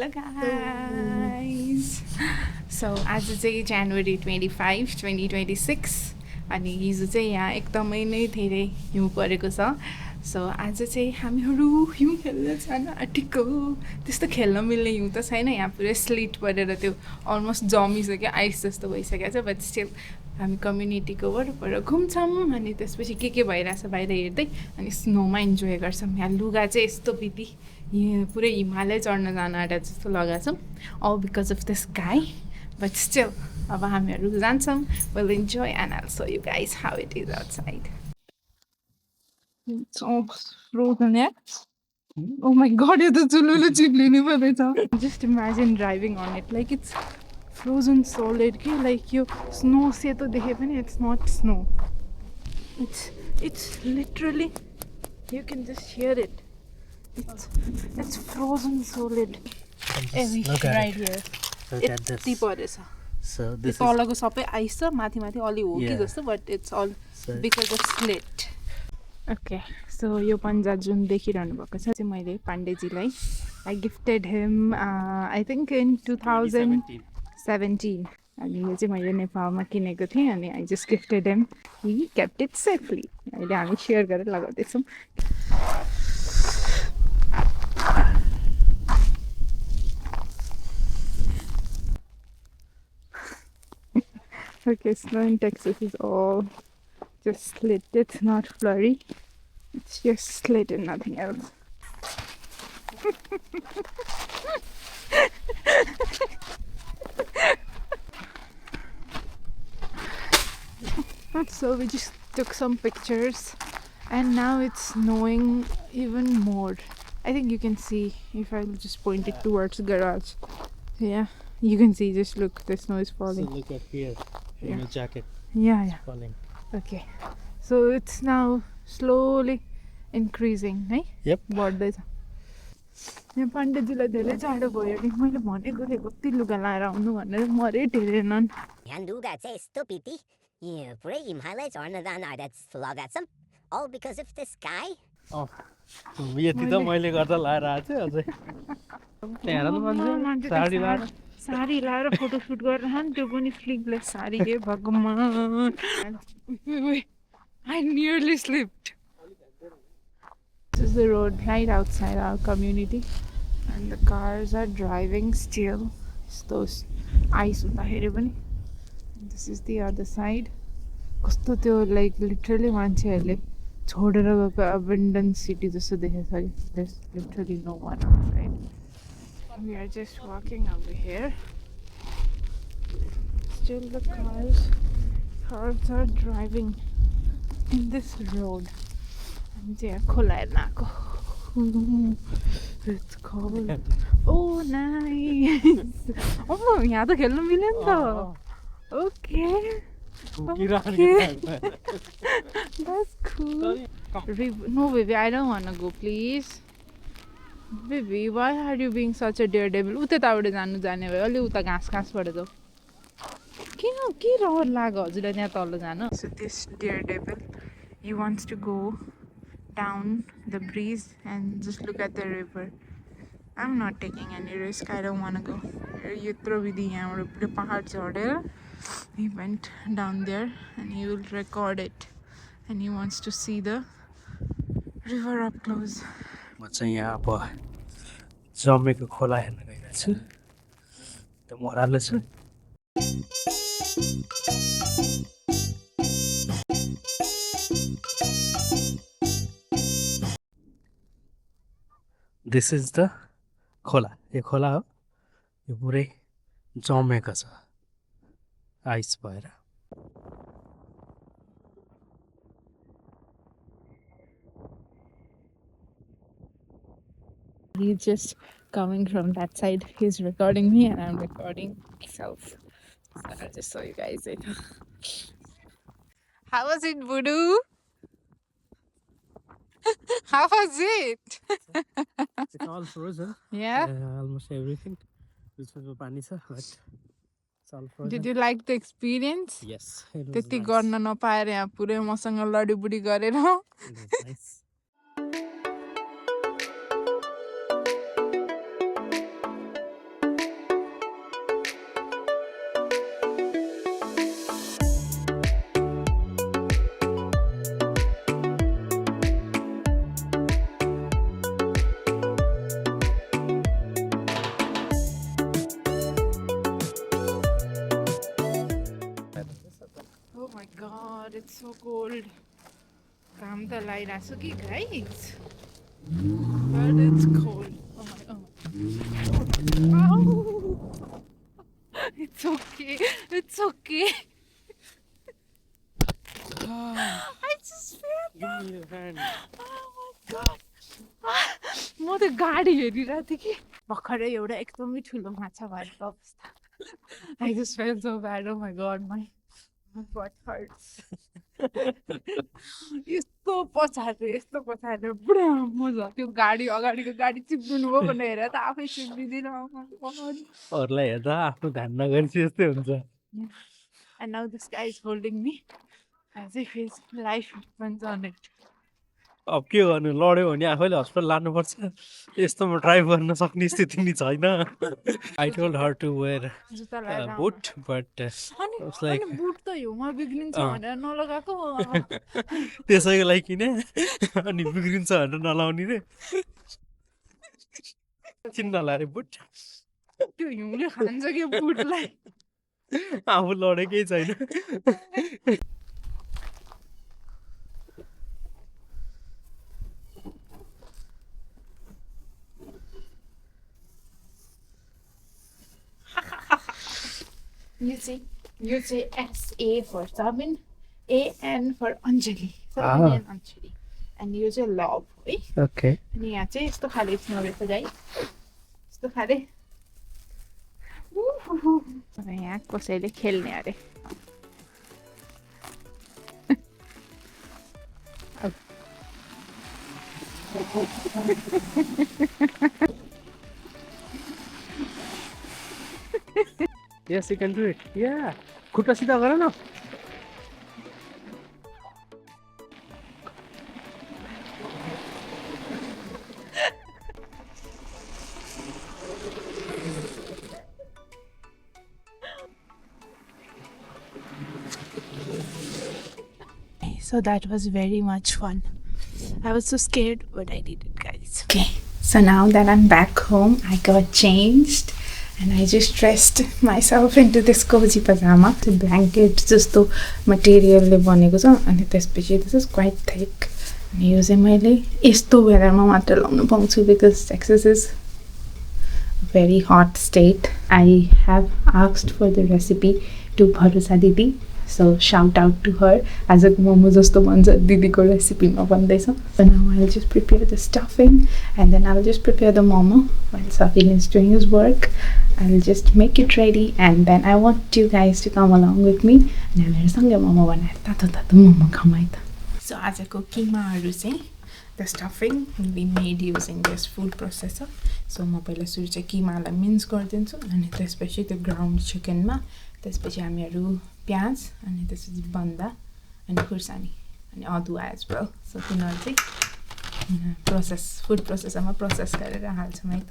Hello guys. So आज चाहिँ January 25, 2026 अनि हिजो चाहिँ यहाँ एकदमै नै धेरै हिउँ परेको छ. सो आज चाहिँ हामीहरू हिउँ खेल्न जान आँटेको. त्यस्तो खेल्न मिल्ने हिउँ त छैन, यहाँ पुरै स्लिट परेर त्यो अलमोस्ट जमिसक्यो, आइस जस्तो भइसकेको छ. बट स्टिल हामी कम्युनिटीको वरपर घुम्छौँ अनि त्यसपछि के भइरहेछ बाहिर हेर्दै अनि स्नोमा इन्जोय गर्छौँ. यहाँ लुगा चाहिँ यस्तो बिति पुरै हिमालय चढ्न जान आँटेको जस्तो लगाएको छौँ, all because of this guy. But still, अब हामीहरू जान्छौँ. We'll enjoy and I'll show you guys how it is outside. It's all frozen, yeah? Oh my god, यो त चुलुले चिप्लिनु पर्दैछ. Just imagine driving on it, like it's frozen solid के, like यो snow सेतो देखे पनि it's not snow. It's literally, you can just hear it. It's frozen solid. Look at right it. here. Look at this. यति परेछ. So this is तलको सबै ice छ, माथि अलि हो कि जस्तो, but it's all because of slit. Okay, so यो पन्जा जुन देखिरहनु भएको छ चाहिँ मैले पाण्डेजीलाई I gifted him I think in 2017 अनि यो चाहिँ मैले नेपालमा किनेको थिएँ अनि I just gifted him. He kept it safely. अहिले हामी सेयर गरेर लगाउँदैछौँ. Okay, snow in Texas is all just slit. It's not flurry. It's just slit and nothing else. So we just took some pictures and now it's snowing even more. I think you can see if I just point it towards the garage. Yeah, you can see, just look, the snow is falling. So look at here in your jacket. Yeah. Falling. Okay, so it's now slowly increasing, है? Yep. बढ्दैछ. यहाँ पाण्डेजीलाई धेरै जाडो भयो नि, मैले भनेको थिएँ कति लुगा लाएर आउनु भनेर, मरै ढेरेनन्. यहाँ लुगा चाहिँ यस्तो पिटी पुरै हिमालय चढ्न जान लगाएको छौँ, all because of this guy. यति त मैले गर्दा लाएर आएको थिएँ अझै. त्यहाँ हेर न मान्छे साडी लाएर फोटोसुट गरेर त्यो पनि स्लिभलेस साडी. हे भगवान, I nearly slipped. This is the road right outside our community and the cars are driving still. Those ice हुँदाखेरि पनि. This is the other side. कस्तो त्यो like literally मान्छेहरूले छोडेर गएको abandoned city जस्तो देखेछ कि. There's literally no one outside. We are just walking over here. Still the cars are driving in this road. And they are cold. It's cold. Oh, nice. Oh, यहाँ त खेल्न मिल्यो नि त. Okay. That's cool. No, baby, I don't want to go, please. Baby, why are you being such a daredevil? उतैबाट जाने भयो, अलि उता घाँसबाट जाऊ. के रहर लाग्यो हजुरलाई त्यहाँ तल जान? So this daredevil, he wants to go down the breeze and just look at the river. I'm not taking any risk. I don't want to go. यत्रो विधि यहाँबाट पहाड चढेर he went down there and he will record it and he wants to see the river up close. म चाहिँ यहाँ अब जमेको खोला हेर्न गइरहेको छु. त्यो मरालो छ. This is the खोला. यो खोला हो. यो पुरै जमेको छ आइस भएर. He's just coming from that side. He's recording me and I'm recording myself. So I'll just show you guys it. How was it, Voodoo? How was it? It's all frozen. Yeah? Almost everything. This is पानी छ, but it's all frozen. Did you like the experience? Yes. It was त्यति nice. गर्न नपाएर यहाँ पुरै मसँग लडीबुडी गरेर. It was nice. it's so cold. काम त लागिरहेको छु कि guys. But it's cold. Oh my god. Ow. It's okay. It's okay. I just feel Give me your hand. Oh my god. म त गाडी हेरिरहेको थिएँ कि भर्खरै एउटा एकदमै ठुलो माछा भएको अवस्था. I just felt so bad. Oh my god, my butt hurts. यस्तो पछाडि पुरा मजा त्यो गाडी अगाडिको गाडी चिप्लिनु भयो भनेर हेरेर त आफै चिप्लिँदैन. अरूलाई हेर्दा आफ्नो ध्यान नगरेपछि यस्तै हुन्छ. And now this guy is holding me as if his life depends on it. अब के गर्नु, लड्यो भने आफैले हस्पिटल लानुपर्छ. यस्तोमा ड्राइभ गर्न सक्ने स्थिति नि छैन. I told her to wear जुत्ता a लगाएर boot, but it's like अनि बुट त हिउँमा बिग्रिन्छ भनेर नलगाएको. त्यसैको लागि किने अनि बिग्रिन्छ भनेर नलाउने रे. चिन्न नलाएर बुट त्यो हिउँले खान्छ कि बुटलाई. आफू लडेकै छैन. You say S-A for Sabin, A-N for Anjali. Sabin and Anjali. And you say love, है? Okay. अनि यहाँ चाहिँ यस्तो खाले स्नो रहेछ गाइस. यस्तो खाले. यहाँ कसैले खेल्ने अरे. Yes, you can do it. Yeah. खुट्टा सिधा गर न. So that was very much fun. I was so scared, but I did it, guys. Okay, so now that I'm back home, I got changed and I just dressed myself into this cozy pajama. The blanket just the material le baneको छ अनि त्यसपछि this is quite thick. अनि यो चाहिँ मैले यस्तो वेदरमा मात्र लाउन पाउँछु because Texas is a very hot state. I have asked for the recipe to Bharusa Didi. So shout out to her. As a Momo jasto bhन्छ दिदीको रेसिपीमा भन्दैछ. So now I'll just prepare the stuffing and then I'll just prepare the momo while Safin is doing his work. I'll just make it ready and then I want you guys to come along with me. अनि मेरो सँगै मोमो बनाएर तातो मोमो खाऊँ है त. So आजको किमाहरू चाहिँ the stuffing will be made using this food processor. So म पहिला सुरु चाहिँ किमालाई मिन्स गरिदिन्छु अनि त्यसपछि त्यो ग्राउन्ड चिकनमा त्यसपछि हामीहरू प्याज अनि त्यसपछि बन्दा अनि खुर्सानी अनि अदुवा एज वेल. सो तिनीहरू चाहिँ प्रोसेस फुड प्रोसेसरमा प्रोसेस गरेर हाल्छौँ है त.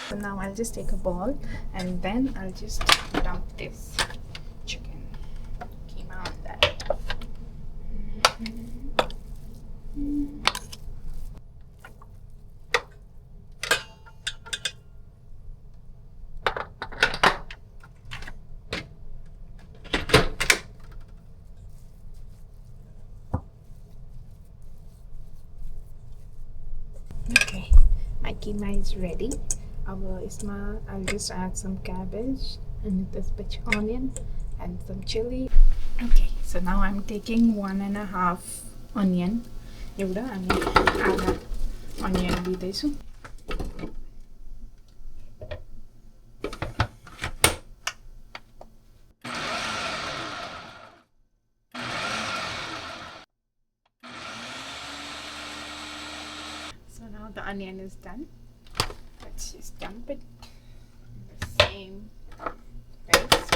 So now I'll just take a bowl and then I'll just dump this chicken keema on that. Okay, my keema is ready. I'll just add some cabbage and this bit onion and some chili. Okay, so now I'm taking 1.5 onion. एउटा अनि आधा onion लिँदैछु. So now the onion is done. Let's just dump it in the same place.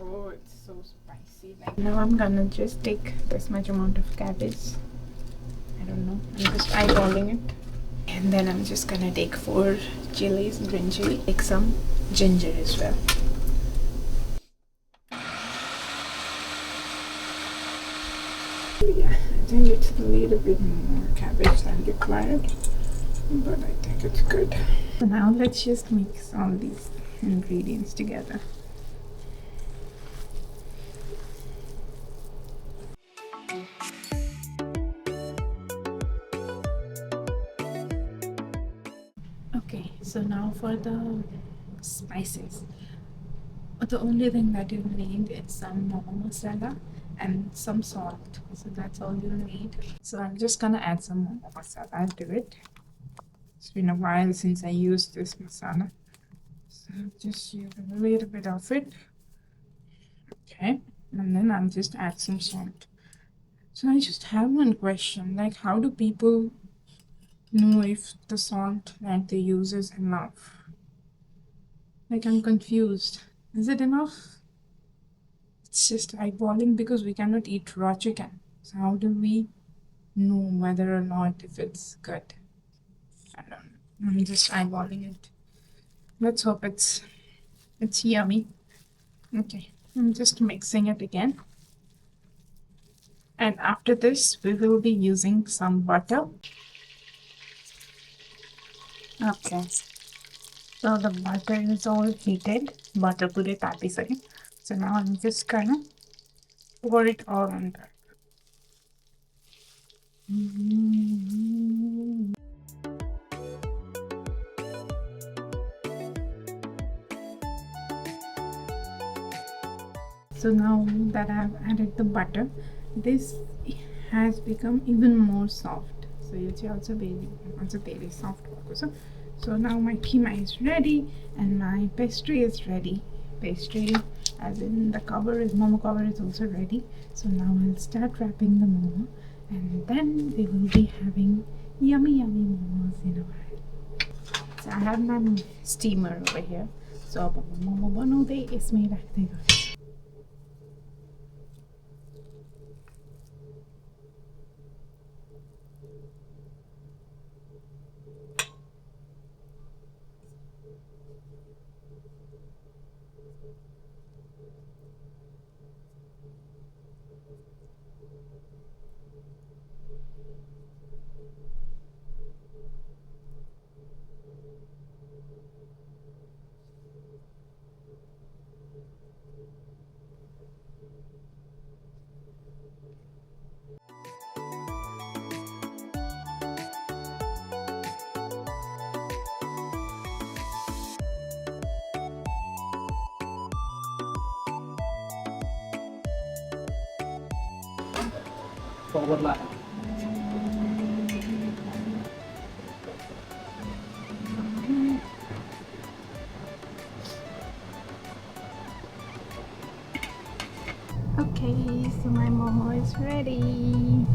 Oh, it's so spicy. Now I'm gonna just take this much amount of cabbage. I don't know. I'm just eyeballing it. And then I'm just gonna take 4 chilies, green chili. Take some ginger as well. Yeah, I think it's a little bit more cabbage than required, but I think it's good. So now let's just mix all these ingredients together. Okay, so now for the spices. The only thing that you need is some Momo masala and some salt. So that's all you need. So I'm just gonna add some Momo masala to it. It's been a while since I used this masala. So just use a little bit of it. Okay, and then I'll just add some salt. So I just have one question, like how do people know if the salt that they use is enough? Like I'm confused. Is it enough? It's just eyeballing because we cannot eat raw chicken. So how do we know whether or not if it's good? I don't know. I'm just eyeballing it. Let's hope it's yummy. Okay, I'm just mixing it again. And after this, we will be using some butter. Okay. So the butter is all heated. Butter pure tati sorry. So now I'm just gonna pour it all on there. So now that I've added the butter, this has become even more soft. So it's also very soft. So now my keema is ready and my pastry is ready. Pastry, as in the cover is Momo cover is also ready. So now I'll start wrapping the Momo, and then we will be having yummy momos in a while. So I have my steamer over here. So अब मोमो बनाउँदै यसमै राख्दै गर्छु. Forward lại. Okay, so my Momo is ready.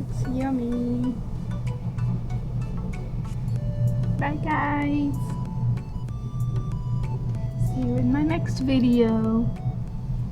It's yummy. Bye guys. See you in my next video.